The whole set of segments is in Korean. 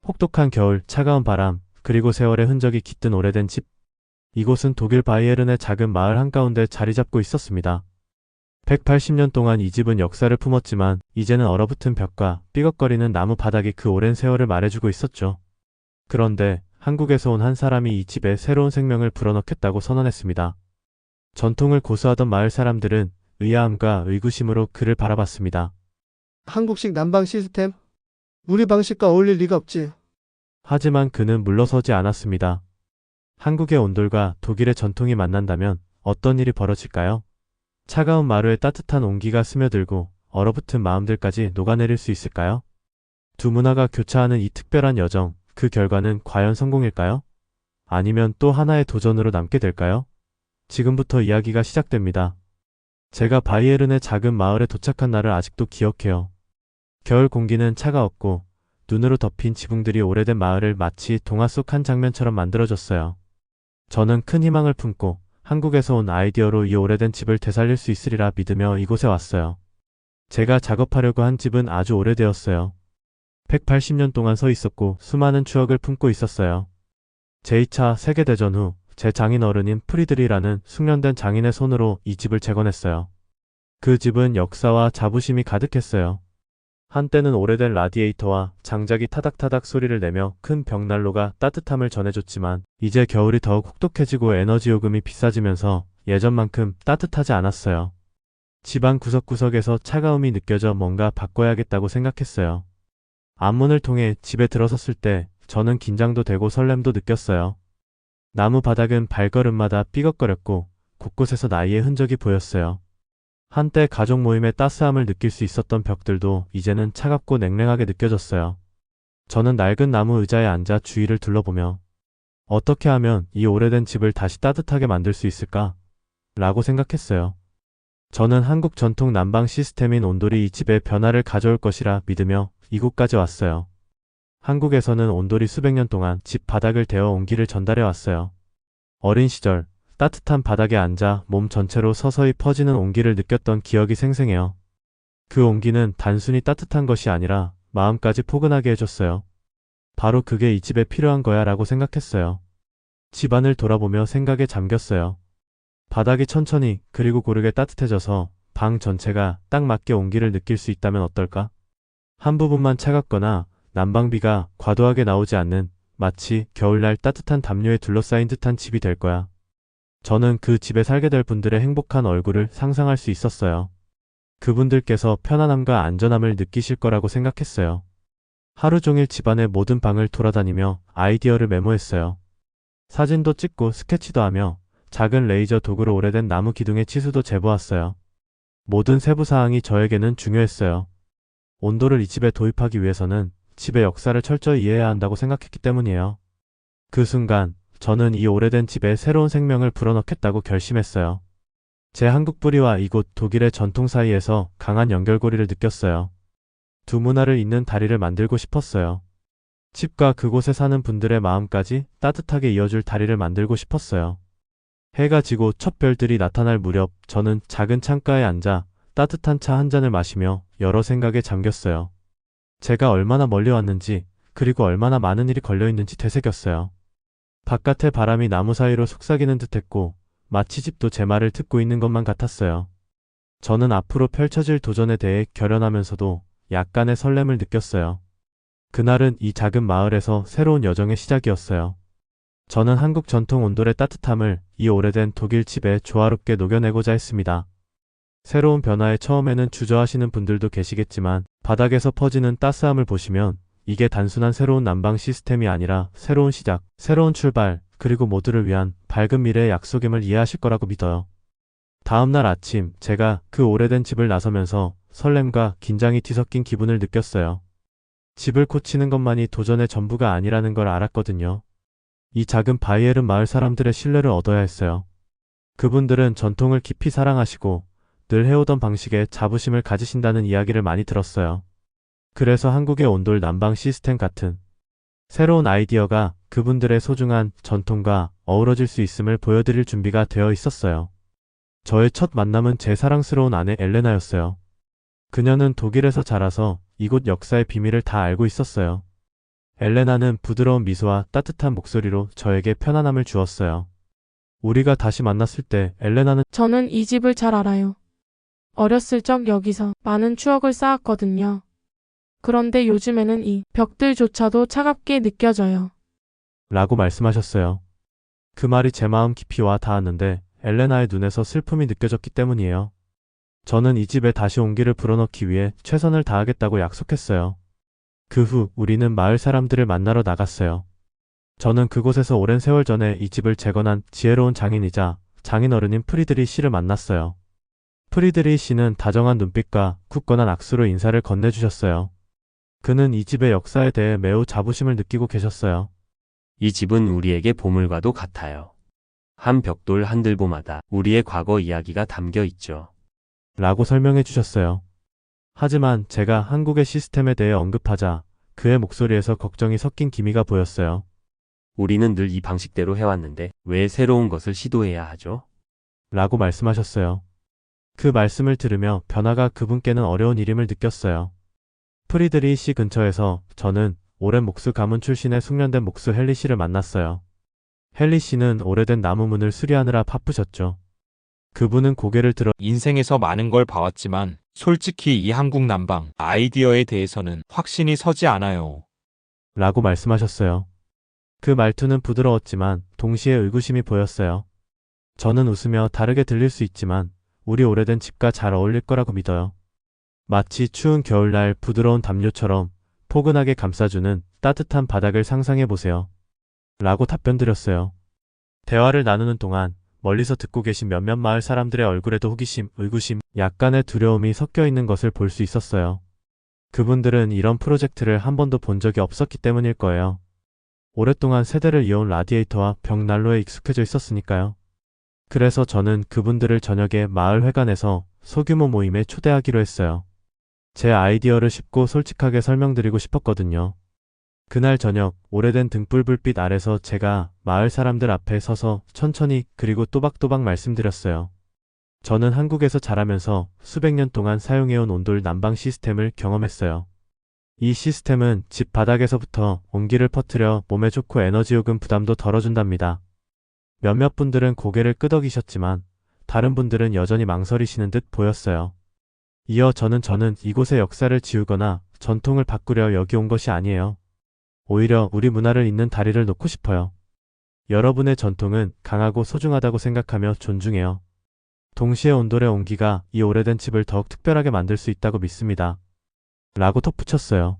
혹독한 겨울, 차가운 바람, 그리고 세월의 흔적이 깃든 오래된 집. 이곳은 독일 바이에른의 작은 마을 한가운데 자리 잡고 있었습니다. 180년 동안 이 집은 역사를 품었지만 이제는 얼어붙은 벽과 삐걱거리는 나무 바닥이 그 오랜 세월을 말해주고 있었죠. 그런데 한국에서 온 한 사람이 이 집에 새로운 생명을 불어넣겠다고 선언했습니다. 전통을 고수하던 마을 사람들은 의아함과 의구심으로 그를 바라봤습니다. 한국식 난방 시스템? 우리 방식과 어울릴 리가 없지. 하지만 그는 물러서지 않았습니다. 한국의 온돌과 독일의 전통이 만난다면 어떤 일이 벌어질까요? 차가운 마루에 따뜻한 온기가 스며들고 얼어붙은 마음들까지 녹아내릴 수 있을까요? 두 문화가 교차하는 이 특별한 여정, 그 결과는 과연 성공일까요? 아니면 또 하나의 도전으로 남게 될까요? 지금부터 이야기가 시작됩니다. 제가 바이에른의 작은 마을에 도착한 날을 아직도 기억해요. 겨울 공기는 차가웠고 눈으로 덮인 지붕들이 오래된 마을을 마치 동화 속 한 장면처럼 만들어줬어요. 저는 큰 희망을 품고 한국에서 온 아이디어로 이 오래된 집을 되살릴 수 있으리라 믿으며 이곳에 왔어요. 제가 작업하려고 한 집은 아주 오래되었어요. 180년 동안 서 있었고 수많은 추억을 품고 있었어요. 제2차 세계대전 후 제 장인 어른인 프리드리라는 숙련된 장인의 손으로 이 집을 재건했어요. 그 집은 역사와 자부심이 가득했어요. 한때는 오래된 라디에이터와 장작이 타닥타닥 소리를 내며 큰 벽난로가 따뜻함을 전해줬지만 이제 겨울이 더욱 혹독해지고 에너지 요금이 비싸지면서 예전만큼 따뜻하지 않았어요. 집안 구석구석에서 차가움이 느껴져 뭔가 바꿔야겠다고 생각했어요. 앞문을 통해 집에 들어섰을 때 저는 긴장도 되고 설렘도 느꼈어요. 나무 바닥은 발걸음마다 삐걱거렸고 곳곳에서 나이의 흔적이 보였어요. 한때 가족 모임의 따스함을 느낄 수 있었던 벽들도 이제는 차갑고 냉랭하게 느껴졌어요. 저는 낡은 나무 의자에 앉아 주위를 둘러보며 어떻게 하면 이 오래된 집을 다시 따뜻하게 만들 수 있을까? 라고 생각했어요. 저는 한국 전통 난방 시스템인 온돌이 이 집에 변화를 가져올 것이라 믿으며 이곳까지 왔어요. 한국에서는 온돌이 수백 년 동안 집 바닥을 데워 온기를 전달해 왔어요. 어린 시절 따뜻한 바닥에 앉아 몸 전체로 서서히 퍼지는 온기를 느꼈던 기억이 생생해요. 그 온기는 단순히 따뜻한 것이 아니라 마음까지 포근하게 해줬어요. 바로 그게 이 집에 필요한 거야 라고 생각했어요. 집안을 돌아보며 생각에 잠겼어요. 바닥이 천천히 그리고 고르게 따뜻해져서 방 전체가 딱 맞게 온기를 느낄 수 있다면 어떨까? 한 부분만 차갑거나 난방비가 과도하게 나오지 않는 마치 겨울날 따뜻한 담요에 둘러싸인 듯한 집이 될 거야. 저는 그 집에 살게 될 분들의 행복한 얼굴을 상상할 수 있었어요. 그분들께서 편안함과 안전함을 느끼실 거라고 생각했어요. 하루 종일 집안의 모든 방을 돌아다니며 아이디어를 메모했어요. 사진도 찍고 스케치도 하며 작은 레이저 도구로 오래된 나무 기둥의 치수도 재보았어요. 모든 세부사항이 저에게는 중요했어요. 온도를 이 집에 도입하기 위해서는 집의 역사를 철저히 이해해야 한다고 생각했기 때문이에요. 그 순간 저는 이 오래된 집에 새로운 생명을 불어넣겠다고 결심했어요. 제 한국 뿌리와 이곳 독일의 전통 사이에서 강한 연결고리를 느꼈어요. 두 문화를 잇는 다리를 만들고 싶었어요. 집과 그곳에 사는 분들의 마음까지 따뜻하게 이어줄 다리를 만들고 싶었어요. 해가 지고 첫 별들이 나타날 무렵 저는 작은 창가에 앉아 따뜻한 차 한 잔을 마시며 여러 생각에 잠겼어요. 제가 얼마나 멀리 왔는지 그리고 얼마나 많은 일이 걸려있는지 되새겼어요. 바깥의 바람이 나무 사이로 속삭이는 듯했고 마치 집도 제 말을 듣고 있는 것만 같았어요. 저는 앞으로 펼쳐질 도전에 대해 결연하면서도 약간의 설렘을 느꼈어요. 그날은 이 작은 마을에서 새로운 여정의 시작이었어요. 저는 한국 전통 온돌의 따뜻함을 이 오래된 독일 집에 조화롭게 녹여내고자 했습니다. 새로운 변화에 처음에는 주저하시는 분들도 계시겠지만 바닥에서 퍼지는 따스함을 보시면 이게 단순한 새로운 난방 시스템이 아니라 새로운 시작, 새로운 출발, 그리고 모두를 위한 밝은 미래의 약속임을 이해하실 거라고 믿어요. 다음날 아침 제가 그 오래된 집을 나서면서 설렘과 긴장이 뒤섞인 기분을 느꼈어요. 집을 고치는 것만이 도전의 전부가 아니라는 걸 알았거든요. 이 작은 바이에른 마을 사람들의 신뢰를 얻어야 했어요. 그분들은 전통을 깊이 사랑하시고 늘 해오던 방식에 자부심을 가지신다는 이야기를 많이 들었어요. 그래서 한국의 온돌 난방 시스템 같은 새로운 아이디어가 그분들의 소중한 전통과 어우러질 수 있음을 보여드릴 준비가 되어 있었어요. 저의 첫 만남은 제 사랑스러운 아내 엘레나였어요. 그녀는 독일에서 자라서 이곳 역사의 비밀을 다 알고 있었어요. 엘레나는 부드러운 미소와 따뜻한 목소리로 저에게 편안함을 주었어요. 우리가 다시 만났을 때 엘레나는 저는 이 집을 잘 알아요. 어렸을 적 여기서 많은 추억을 쌓았거든요. 그런데 요즘에는 이 벽들조차도 차갑게 느껴져요. 라고 말씀하셨어요. 그 말이 제 마음 깊이 와 닿았는데 엘레나의 눈에서 슬픔이 느껴졌기 때문이에요. 저는 이 집에 다시 온기를 불어넣기 위해 최선을 다하겠다고 약속했어요. 그 후 우리는 마을 사람들을 만나러 나갔어요. 저는 그곳에서 오랜 세월 전에 이 집을 재건한 지혜로운 장인이자 장인어른인 프리드리 씨를 만났어요. 프리드리 씨는 다정한 눈빛과 굳건한 악수로 인사를 건네주셨어요. 그는 이 집의 역사에 대해 매우 자부심을 느끼고 계셨어요. 이 집은 우리에게 보물과도 같아요. 한 벽돌 한 들보마다 우리의 과거 이야기가 담겨 있죠. 라고 설명해 주셨어요. 하지만 제가 한국의 시스템에 대해 언급하자 그의 목소리에서 걱정이 섞인 기미가 보였어요. 우리는 늘 이 방식대로 해왔는데 왜 새로운 것을 시도해야 하죠? 라고 말씀하셨어요. 그 말씀을 들으며 변화가 그분께는 어려운 일임을 느꼈어요. 프리드리 씨 근처에서 저는 오랜 목수 가문 출신의 숙련된 목수 헨리 씨를 만났어요. 헨리 씨는 오래된 나무문을 수리하느라 바쁘셨죠. 그분은 고개를 들어 인생에서 많은 걸 봐왔지만 솔직히 이 한국 난방 아이디어에 대해서는 확신이 서지 않아요. 라고 말씀하셨어요. 그 말투는 부드러웠지만 동시에 의구심이 보였어요. 저는 웃으며 다르게 들릴 수 있지만 우리 오래된 집과 잘 어울릴 거라고 믿어요. 마치 추운 겨울날 부드러운 담요처럼 포근하게 감싸주는 따뜻한 바닥을 상상해 보세요. 라고 답변드렸어요. 대화를 나누는 동안 멀리서 듣고 계신 몇몇 마을 사람들의 얼굴에도 호기심, 의구심, 약간의 두려움이 섞여 있는 것을 볼 수 있었어요. 그분들은 이런 프로젝트를 한 번도 본 적이 없었기 때문일 거예요. 오랫동안 세대를 이어온 라디에이터와 벽난로에 익숙해져 있었으니까요. 그래서 저는 그분들을 저녁에 마을 회관에서 소규모 모임에 초대하기로 했어요. 제 아이디어를 쉽고 솔직하게 설명드리고 싶었거든요. 그날 저녁 오래된 등불 불빛 아래서 제가 마을 사람들 앞에 서서 천천히 그리고 또박또박 말씀드렸어요. 저는 한국에서 자라면서 수백 년 동안 사용해온 온돌 난방 시스템을 경험했어요. 이 시스템은 집 바닥에서부터 온기를 퍼뜨려 몸에 좋고 에너지 요금 부담도 덜어준답니다. 몇몇 분들은 고개를 끄덕이셨지만 다른 분들은 여전히 망설이시는 듯 보였어요. 이어 저는 이곳의 역사를 지우거나 전통을 바꾸려 여기 온 것이 아니에요. 오히려 우리 문화를 잇는 다리를 놓고 싶어요. 여러분의 전통은 강하고 소중하다고 생각하며 존중해요. 동시에 온돌의 온기가 이 오래된 집을 더욱 특별하게 만들 수 있다고 믿습니다. 라고 덧붙였어요.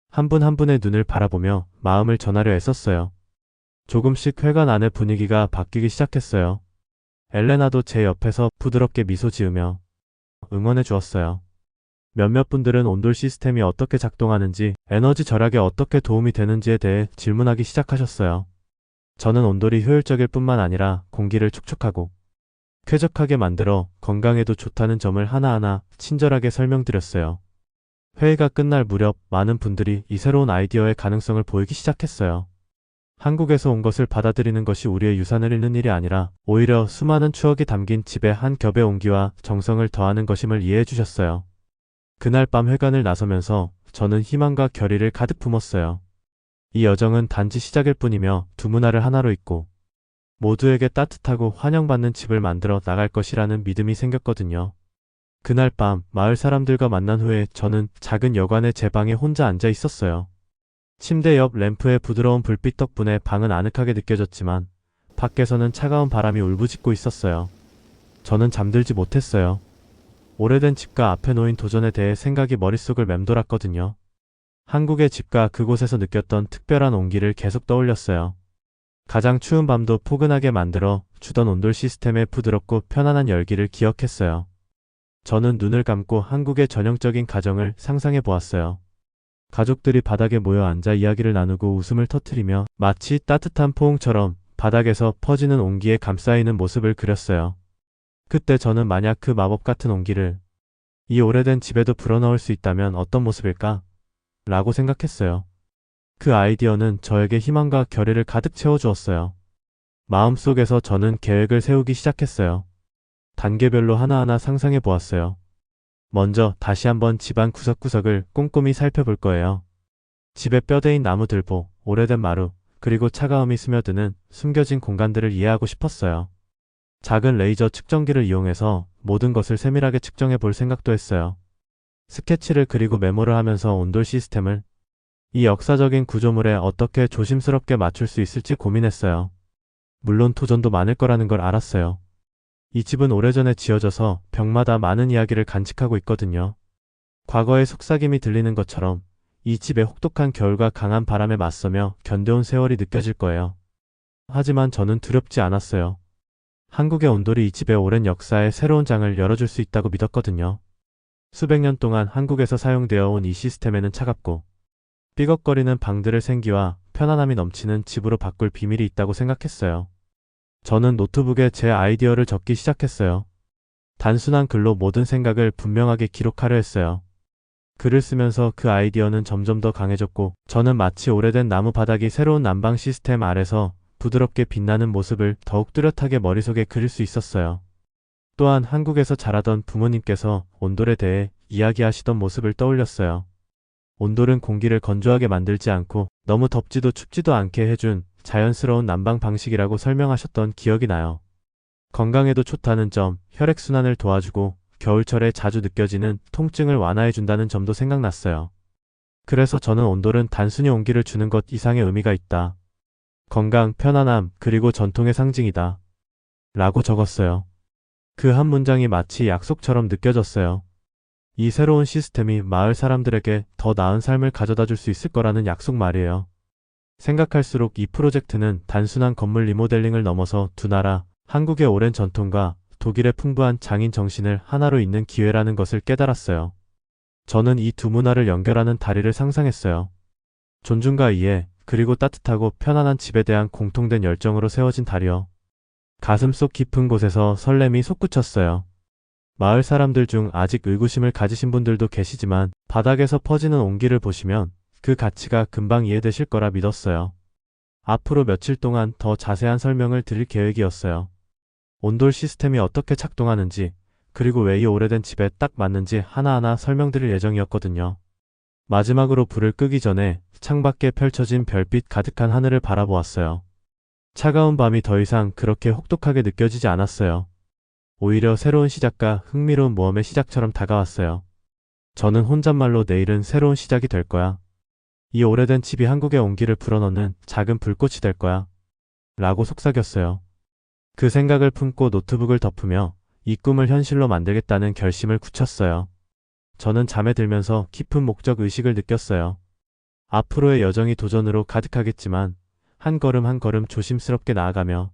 한 분 한 분의 눈을 바라보며 마음을 전하려 애썼어요. 조금씩 회관 안의 분위기가 바뀌기 시작했어요. 엘레나도 제 옆에서 부드럽게 미소 지으며 응원해 주었어요. 몇몇 분들은 온돌 시스템이 어떻게 작동하는지, 에너지 절약에 어떻게 도움이 되는지에 대해 질문하기 시작하셨어요. 저는 온돌이 효율적일 뿐만 아니라 공기를 촉촉하고 쾌적하게 만들어 건강에도 좋다는 점을 하나하나 친절하게 설명드렸어요. 회의가 끝날 무렵 많은 분들이 이 새로운 아이디어의 가능성을 보이기 시작했어요. 한국에서 온 것을 받아들이는 것이 우리의 유산을 잃는 일이 아니라 오히려 수많은 추억이 담긴 집의 한 겹의 온기와 정성을 더하는 것임을 이해해 주셨어요. 그날 밤 회관을 나서면서 저는 희망과 결의를 가득 품었어요. 이 여정은 단지 시작일 뿐이며 두 문화를 하나로 잇고 모두에게 따뜻하고 환영받는 집을 만들어 나갈 것이라는 믿음이 생겼거든요. 그날 밤 마을 사람들과 만난 후에 저는 작은 여관의 제 방에 혼자 앉아 있었어요. 침대 옆 램프의 부드러운 불빛 덕분에 방은 아늑하게 느껴졌지만 밖에서는 차가운 바람이 울부짖고 있었어요. 저는 잠들지 못했어요. 오래된 집과 앞에 놓인 도전에 대해 생각이 머릿속을 맴돌았거든요. 한국의 집과 그곳에서 느꼈던 특별한 온기를 계속 떠올렸어요. 가장 추운 밤도 포근하게 만들어 주던 온돌 시스템의 부드럽고 편안한 열기를 기억했어요. 저는 눈을 감고 한국의 전형적인 가정을 상상해 보았어요. 가족들이 바닥에 모여 앉아 이야기를 나누고 웃음을 터뜨리며 마치 따뜻한 포옹처럼 바닥에서 퍼지는 온기에 감싸이는 모습을 그렸어요. 그때 저는 만약 그 마법 같은 온기를 이 오래된 집에도 불어넣을 수 있다면 어떤 모습일까? 라고 생각했어요. 그 아이디어는 저에게 희망과 결의를 가득 채워주었어요. 마음속에서 저는 계획을 세우기 시작했어요. 단계별로 하나하나 상상해 보았어요. 먼저 다시 한번 집안 구석구석을 꼼꼼히 살펴볼 거예요. 집에 뼈대인 나무들보, 오래된 마루, 그리고 차가움이 스며드는 숨겨진 공간들을 이해하고 싶었어요. 작은 레이저 측정기를 이용해서 모든 것을 세밀하게 측정해 볼 생각도 했어요. 스케치를 그리고 메모를 하면서 온돌 시스템을 이 역사적인 구조물에 어떻게 조심스럽게 맞출 수 있을지 고민했어요. 물론 도전도 많을 거라는 걸 알았어요. 이 집은 오래전에 지어져서 벽마다 많은 이야기를 간직하고 있거든요. 과거의 속삭임이 들리는 것처럼 이 집의 혹독한 겨울과 강한 바람에 맞서며 견뎌온 세월이 느껴질 거예요. 하지만 저는 두렵지 않았어요. 한국의 온돌이 이 집의 오랜 역사의 새로운 장을 열어줄 수 있다고 믿었거든요. 수백 년 동안 한국에서 사용되어 온 이 시스템에는 차갑고 삐걱거리는 방들의 생기와 편안함이 넘치는 집으로 바꿀 비밀이 있다고 생각했어요. 저는 노트북에 제 아이디어를 적기 시작했어요. 단순한 글로 모든 생각을 분명하게 기록하려 했어요. 글을 쓰면서 그 아이디어는 점점 더 강해졌고 저는 마치 오래된 나무 바닥이 새로운 난방 시스템 아래서 부드럽게 빛나는 모습을 더욱 뚜렷하게 머릿속에 그릴 수 있었어요. 또한 한국에서 자라던 부모님께서 온돌에 대해 이야기하시던 모습을 떠올렸어요. 온돌은 공기를 건조하게 만들지 않고 너무 덥지도 춥지도 않게 해준 자연스러운 난방 방식이라고 설명하셨던 기억이 나요. 건강에도 좋다는 점, 혈액순환을 도와주고 겨울철에 자주 느껴지는 통증을 완화해준다는 점도 생각났어요. 그래서 저는 온돌은 단순히 온기를 주는 것 이상의 의미가 있다. 건강, 편안함, 그리고 전통의 상징이다. 라고 적었어요. 그 한 문장이 마치 약속처럼 느껴졌어요. 이 새로운 시스템이 마을 사람들에게 더 나은 삶을 가져다 줄 수 있을 거라는 약속 말이에요. 생각할수록 이 프로젝트는 단순한 건물 리모델링을 넘어서 두 나라, 한국의 오랜 전통과 독일의 풍부한 장인 정신을 하나로 잇는 기회라는 것을 깨달았어요. 저는 이 두 문화를 연결하는 다리를 상상했어요. 존중과 이해, 그리고 따뜻하고 편안한 집에 대한 공통된 열정으로 세워진 다리요. 가슴속 깊은 곳에서 설렘이 솟구쳤어요. 마을 사람들 중 아직 의구심을 가지신 분들도 계시지만 바닥에서 퍼지는 온기를 보시면 그 가치가 금방 이해되실 거라 믿었어요. 앞으로 며칠 동안 더 자세한 설명을 드릴 계획이었어요. 온돌 시스템이 어떻게 작동하는지, 그리고 왜 이 오래된 집에 딱 맞는지 하나하나 설명드릴 예정이었거든요. 마지막으로 불을 끄기 전에 창밖에 펼쳐진 별빛 가득한 하늘을 바라보았어요. 차가운 밤이 더 이상 그렇게 혹독하게 느껴지지 않았어요. 오히려 새로운 시작과 흥미로운 모험의 시작처럼 다가왔어요. 저는 혼잣말로 내일은 새로운 시작이 될 거야. 이 오래된 집이 한국의 온기를 불어넣는 작은 불꽃이 될 거야. 라고 속삭였어요. 그 생각을 품고 노트북을 덮으며 이 꿈을 현실로 만들겠다는 결심을 굳혔어요. 저는 잠에 들면서 깊은 목적 의식을 느꼈어요. 앞으로의 여정이 도전으로 가득하겠지만 한 걸음 한 걸음 조심스럽게 나아가며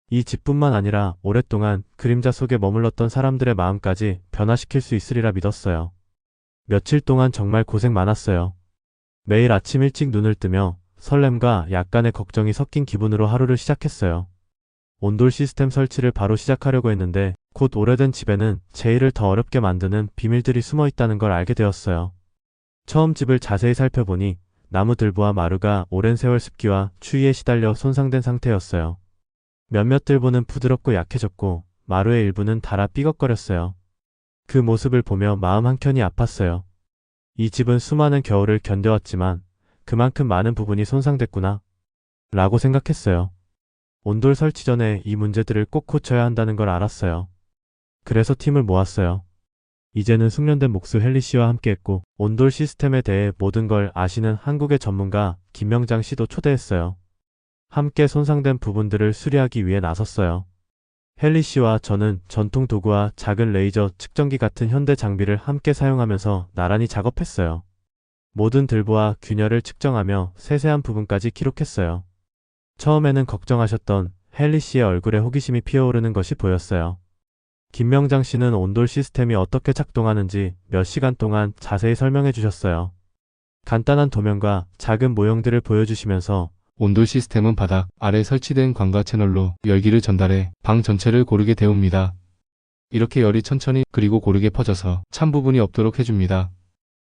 이 집뿐만 아니라 오랫동안 그림자 속에 머물렀던 사람들의 마음까지 변화시킬 수 있으리라 믿었어요. 며칠 동안 정말 고생 많았어요. 매일 아침 일찍 눈을 뜨며 설렘과 약간의 걱정이 섞인 기분으로 하루를 시작했어요. 온돌 시스템 설치를 바로 시작하려고 했는데 곧 오래된 집에는 제 일을 더 어렵게 만드는 비밀들이 숨어 있다는 걸 알게 되었어요. 처음 집을 자세히 살펴보니 나무 들보와 마루가 오랜 세월 습기와 추위에 시달려 손상된 상태였어요. 몇몇 들보는 부드럽고 약해졌고 마루의 일부는 닳아 삐걱거렸어요. 그 모습을 보며 마음 한켠이 아팠어요. 이 집은 수많은 겨울을 견뎌왔지만 그만큼 많은 부분이 손상됐구나 라고 생각했어요. 온돌 설치 전에 이 문제들을 꼭 고쳐야 한다는 걸 알았어요. 그래서 팀을 모았어요. 이제는 숙련된 목수 헨리 씨와 함께했고 온돌 시스템에 대해 모든 걸 아시는 한국의 전문가 김명장 씨도 초대했어요. 함께 손상된 부분들을 수리하기 위해 나섰어요. 헨리 씨와 저는 전통 도구와 작은 레이저 측정기 같은 현대 장비를 함께 사용하면서 나란히 작업했어요. 모든 들보와 균열을 측정하며 세세한 부분까지 기록했어요. 처음에는 걱정하셨던 헨리 씨의 얼굴에 호기심이 피어오르는 것이 보였어요. 김명장 씨는 온돌 시스템이 어떻게 작동하는지 몇 시간 동안 자세히 설명해 주셨어요. 간단한 도면과 작은 모형들을 보여주시면서 온돌 시스템은 바닥 아래 설치된 광과 채널로 열기를 전달해 방 전체를 고르게 데웁니다. 이렇게 열이 천천히 그리고 고르게 퍼져서 찬 부분이 없도록 해줍니다.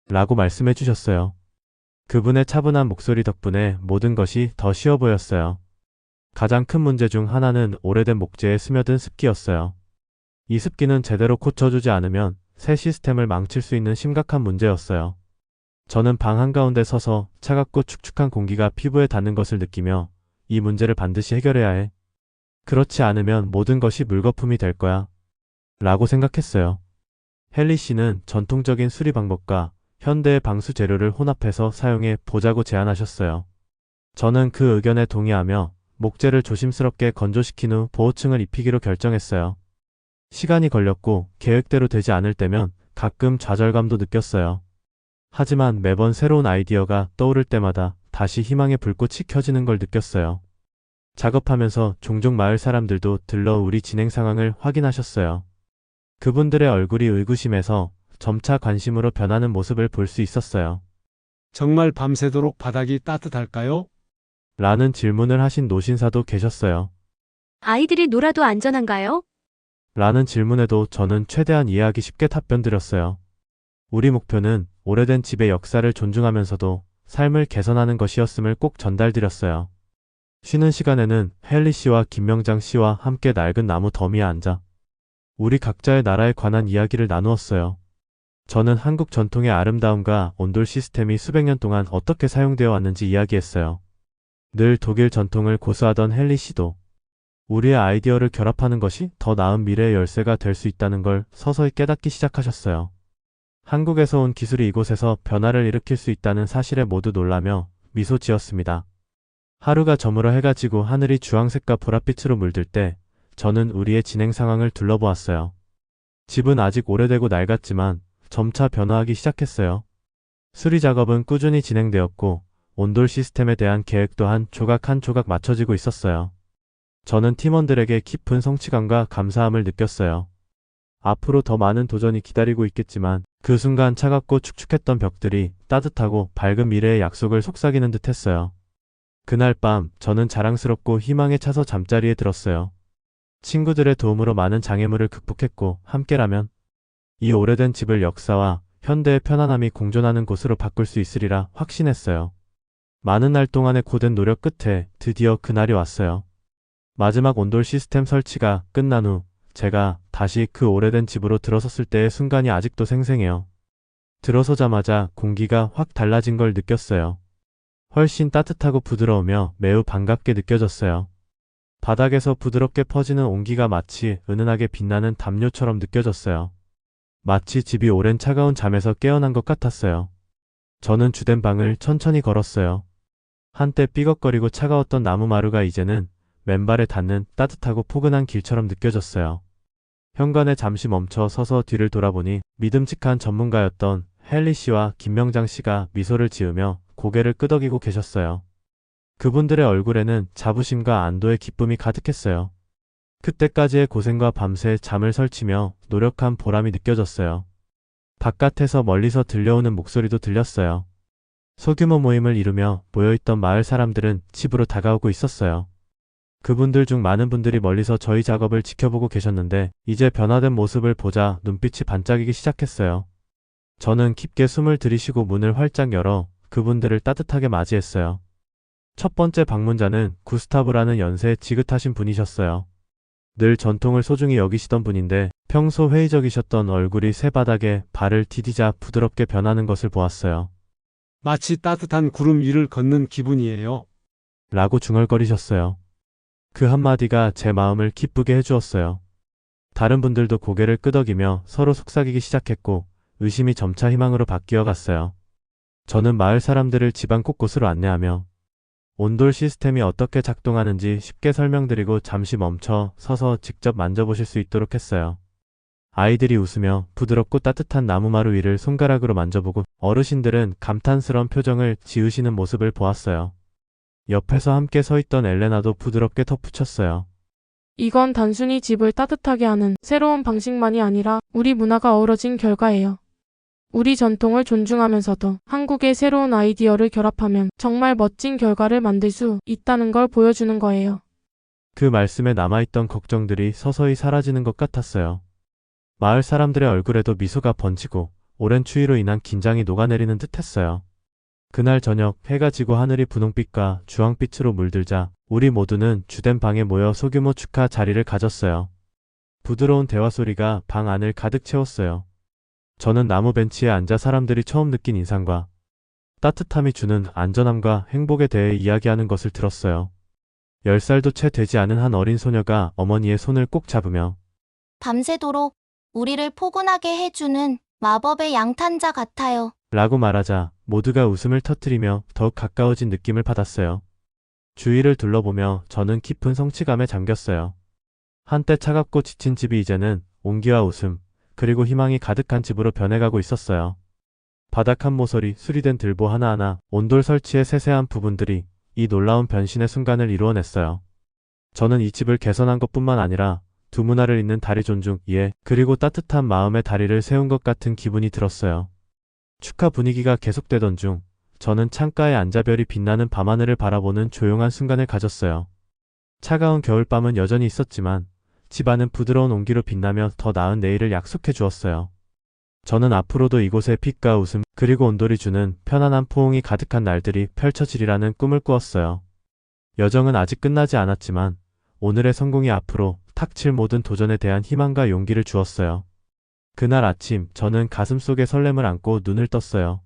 라고 말씀해 주셨어요. 그분의 차분한 목소리 덕분에 모든 것이 더 쉬워 보였어요. 가장 큰 문제 중 하나는 오래된 목재에 스며든 습기였어요. 이 습기는 제대로 고쳐주지 않으면 새 시스템을 망칠 수 있는 심각한 문제였어요. 저는 방 한가운데 서서 차갑고 축축한 공기가 피부에 닿는 것을 느끼며 이 문제를 반드시 해결해야 해. 그렇지 않으면 모든 것이 물거품이 될 거야. 라고 생각했어요. 헨리 씨는 전통적인 수리 방법과 현대의 방수 재료를 혼합해서 사용해 보자고 제안하셨어요. 저는 그 의견에 동의하며 목재를 조심스럽게 건조시킨 후 보호층을 입히기로 결정했어요. 시간이 걸렸고 계획대로 되지 않을 때면 가끔 좌절감도 느꼈어요. 하지만 매번 새로운 아이디어가 떠오를 때마다 다시 희망의 불꽃이 켜지는 걸 느꼈어요. 작업하면서 종종 마을 사람들도 들러 우리 진행 상황을 확인하셨어요. 그분들의 얼굴이 의구심에서 점차 관심으로 변하는 모습을 볼 수 있었어요. 정말 밤새도록 바닥이 따뜻할까요? 라는 질문을 하신 노신사도 계셨어요. 아이들이 놀아도 안전한가요? 라는 질문에도 저는 최대한 이해하기 쉽게 답변드렸어요. 우리 목표는 오래된 집의 역사를 존중하면서도 삶을 개선하는 것이었음을 꼭 전달드렸어요. 쉬는 시간에는 헨리 씨와 김명장 씨와 함께 낡은 나무 더미에 앉아 우리 각자의 나라에 관한 이야기를 나누었어요. 저는 한국 전통의 아름다움과 온돌 시스템이 수백 년 동안 어떻게 사용되어 왔는지 이야기했어요. 늘 독일 전통을 고수하던 헨리 씨도 우리의 아이디어를 결합하는 것이 더 나은 미래의 열쇠가 될 수 있다는 걸 서서히 깨닫기 시작하셨어요. 한국에서 온 기술이 이곳에서 변화를 일으킬 수 있다는 사실에 모두 놀라며 미소 지었습니다. 하루가 저물어 해가 지고 하늘이 주황색과 보랏빛으로 물들 때 저는 우리의 진행 상황을 둘러보았어요. 집은 아직 오래되고 낡았지만 점차 변화하기 시작했어요. 수리 작업은 꾸준히 진행되었고 온돌 시스템에 대한 계획 또한 조각 한 조각 맞춰지고 있었어요. 저는 팀원들에게 깊은 성취감과 감사함을 느꼈어요. 앞으로 더 많은 도전이 기다리고 있겠지만 그 순간 차갑고 축축했던 벽들이 따뜻하고 밝은 미래의 약속을 속삭이는 듯 했어요. 그날 밤 저는 자랑스럽고 희망에 차서 잠자리에 들었어요. 친구들의 도움으로 많은 장애물을 극복했고 함께라면 이 오래된 집을 역사와 현대의 편안함이 공존하는 곳으로 바꿀 수 있으리라 확신했어요. 많은 날 동안의 고된 노력 끝에 드디어 그날이 왔어요. 마지막 온돌 시스템 설치가 끝난 후 제가 다시 그 오래된 집으로 들어섰을 때의 순간이 아직도 생생해요. 들어서자마자 공기가 확 달라진 걸 느꼈어요. 훨씬 따뜻하고 부드러우며 매우 반갑게 느껴졌어요. 바닥에서 부드럽게 퍼지는 온기가 마치 은은하게 빛나는 담요처럼 느껴졌어요. 마치 집이 오랜 차가운 잠에서 깨어난 것 같았어요. 저는 주된 방을 천천히 걸었어요. 한때 삐걱거리고 차가웠던 나무마루가 이제는 맨발에 닿는 따뜻하고 포근한 길처럼 느껴졌어요. 현관에 잠시 멈춰 서서 뒤를 돌아보니 믿음직한 전문가였던 헨리 씨와 김명장 씨가 미소를 지으며 고개를 끄덕이고 계셨어요. 그분들의 얼굴에는 자부심과 안도의 기쁨이 가득했어요. 그때까지의 고생과 밤새 잠을 설치며 노력한 보람이 느껴졌어요. 바깥에서 멀리서 들려오는 목소리도 들렸어요. 소규모 모임을 이루며 모여있던 마을 사람들은 집으로 다가오고 있었어요. 그분들 중 많은 분들이 멀리서 저희 작업을 지켜보고 계셨는데 이제 변화된 모습을 보자 눈빛이 반짝이기 시작했어요. 저는 깊게 숨을 들이쉬고 문을 활짝 열어 그분들을 따뜻하게 맞이했어요. 첫 번째 방문자는 구스타브라는 연세에 지긋하신 분이셨어요. 늘 전통을 소중히 여기시던 분인데 평소 회의적이셨던 얼굴이 새바닥에 발을 디디자 부드럽게 변하는 것을 보았어요. 마치 따뜻한 구름 위를 걷는 기분이에요. 라고 중얼거리셨어요. 그 한마디가 제 마음을 기쁘게 해주었어요. 다른 분들도 고개를 끄덕이며 서로 속삭이기 시작했고 의심이 점차 희망으로 바뀌어 갔어요. 저는 마을 사람들을 집안 곳곳으로 안내하며 온돌 시스템이 어떻게 작동하는지 쉽게 설명드리고 잠시 멈춰 서서 직접 만져보실 수 있도록 했어요. 아이들이 웃으며 부드럽고 따뜻한 나무마루 위를 손가락으로 만져보고 어르신들은 감탄스러운 표정을 지으시는 모습을 보았어요. 옆에서 함께 서 있던 엘레나도 부드럽게 덧붙였어요. 이건 단순히 집을 따뜻하게 하는 새로운 방식만이 아니라 우리 문화가 어우러진 결과예요. 우리 전통을 존중하면서도 한국의 새로운 아이디어를 결합하면 정말 멋진 결과를 만들 수 있다는 걸 보여주는 거예요. 그 말씀에 남아있던 걱정들이 서서히 사라지는 것 같았어요. 마을 사람들의 얼굴에도 미소가 번지고 오랜 추위로 인한 긴장이 녹아내리는 듯했어요. 그날 저녁 해가 지고 하늘이 분홍빛과 주황빛으로 물들자 우리 모두는 주된 방에 모여 소규모 축하 자리를 가졌어요. 부드러운 대화 소리가 방 안을 가득 채웠어요. 저는 나무 벤치에 앉아 사람들이 처음 느낀 인상과 따뜻함이 주는 안전함과 행복에 대해 이야기하는 것을 들었어요. 10살도 채 되지 않은 한 어린 소녀가 어머니의 손을 꼭 잡으며 밤새도록 우리를 포근하게 해주는 마법의 양탄자 같아요. 라고 말하자 모두가 웃음을 터뜨리며 더욱 가까워진 느낌을 받았어요. 주위를 둘러보며 저는 깊은 성취감에 잠겼어요. 한때 차갑고 지친 집이 이제는 온기와 웃음, 그리고 희망이 가득한 집으로 변해가고 있었어요. 바닥 한 모서리, 수리된 들보 하나하나, 온돌 설치의 세세한 부분들이 이 놀라운 변신의 순간을 이루어냈어요. 저는 이 집을 개선한 것뿐만 아니라 두 문화를 잇는 다리 존중, 이해, 그리고 따뜻한 마음의 다리를 세운 것 같은 기분이 들었어요. 축하 분위기가 계속되던 중 저는 창가에 앉아 별이 빛나는 밤하늘을 바라보는 조용한 순간을 가졌어요. 차가운 겨울밤은 여전히 있었지만 집안은 부드러운 온기로 빛나며 더 나은 내일을 약속해 주었어요. 저는 앞으로도 이곳에 빛과 웃음 그리고 온돌이 주는 편안한 포옹이 가득한 날들이 펼쳐지리라는 꿈을 꾸었어요. 여정은 아직 끝나지 않았지만 오늘의 성공이 앞으로 탁칠 모든 도전에 대한 희망과 용기를 주었어요. 그날 아침 저는 가슴속에 설렘을 안고 눈을 떴어요.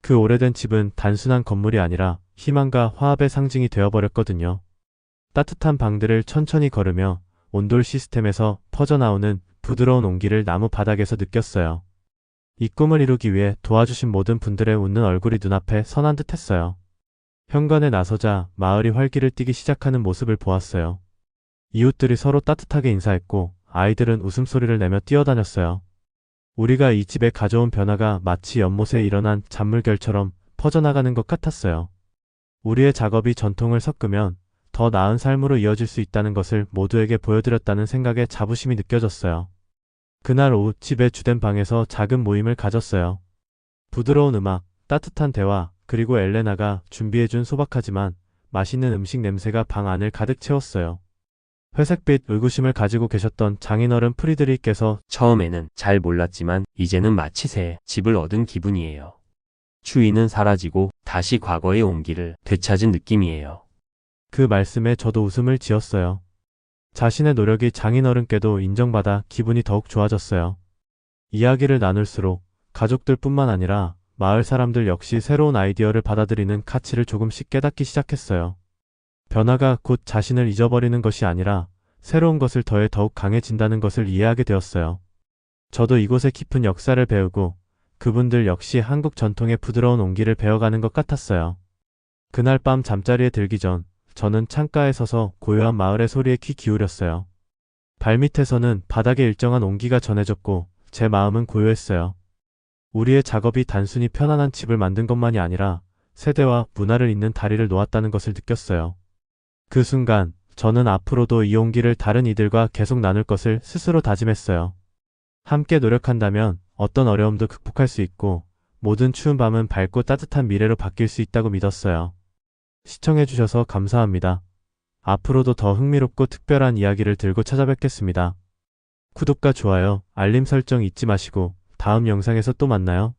그 오래된 집은 단순한 건물이 아니라 희망과 화합의 상징이 되어버렸거든요. 따뜻한 방들을 천천히 걸으며 온돌 시스템에서 퍼져나오는 부드러운 온기를 나무 바닥에서 느꼈어요. 이 꿈을 이루기 위해 도와주신 모든 분들의 웃는 얼굴이 눈앞에 선한 듯 했어요. 현관에 나서자 마을이 활기를 띠기 시작하는 모습을 보았어요. 이웃들이 서로 따뜻하게 인사했고 아이들은 웃음소리를 내며 뛰어다녔어요. 우리가 이 집에 가져온 변화가 마치 연못에 일어난 잔물결처럼 퍼져나가는 것 같았어요. 우리의 작업이 전통을 섞으면 더 나은 삶으로 이어질 수 있다는 것을 모두에게 보여드렸다는 생각에 자부심이 느껴졌어요. 그날 오후 집의 주된 방에서 작은 모임을 가졌어요. 부드러운 음악, 따뜻한 대화, 그리고 엘레나가 준비해준 소박하지만 맛있는 음식 냄새가 방 안을 가득 채웠어요. 회색빛 의구심을 가지고 계셨던 장인어른 프리드리히께서 처음에는 잘 몰랐지만 이제는 마치 새 집을 얻은 기분이에요. 추위는 사라지고 다시 과거의 온기를 되찾은 느낌이에요. 그 말씀에 저도 웃음을 지었어요. 자신의 노력이 장인어른께도 인정받아 기분이 더욱 좋아졌어요. 이야기를 나눌수록 가족들뿐만 아니라 마을 사람들 역시 새로운 아이디어를 받아들이는 가치를 조금씩 깨닫기 시작했어요. 변화가 곧 자신을 잊어버리는 것이 아니라 새로운 것을 더해 더욱 강해진다는 것을 이해하게 되었어요. 저도 이곳의 깊은 역사를 배우고 그분들 역시 한국 전통의 부드러운 온기를 배워가는 것 같았어요. 그날 밤 잠자리에 들기 전 저는 창가에 서서 고요한 마을의 소리에 귀 기울였어요. 발밑에서는 바닥에 일정한 온기가 전해졌고 제 마음은 고요했어요. 우리의 작업이 단순히 편안한 집을 만든 것만이 아니라 세대와 문화를 잇는 다리를 놓았다는 것을 느꼈어요. 그 순간 저는 앞으로도 이 온기를 다른 이들과 계속 나눌 것을 스스로 다짐했어요. 함께 노력한다면 어떤 어려움도 극복할 수 있고 모든 추운 밤은 밝고 따뜻한 미래로 바뀔 수 있다고 믿었어요. 시청해주셔서 감사합니다. 앞으로도 더 흥미롭고 특별한 이야기를 들고 찾아뵙겠습니다. 구독과 좋아요, 알림 설정 잊지 마시고 다음 영상에서 또 만나요.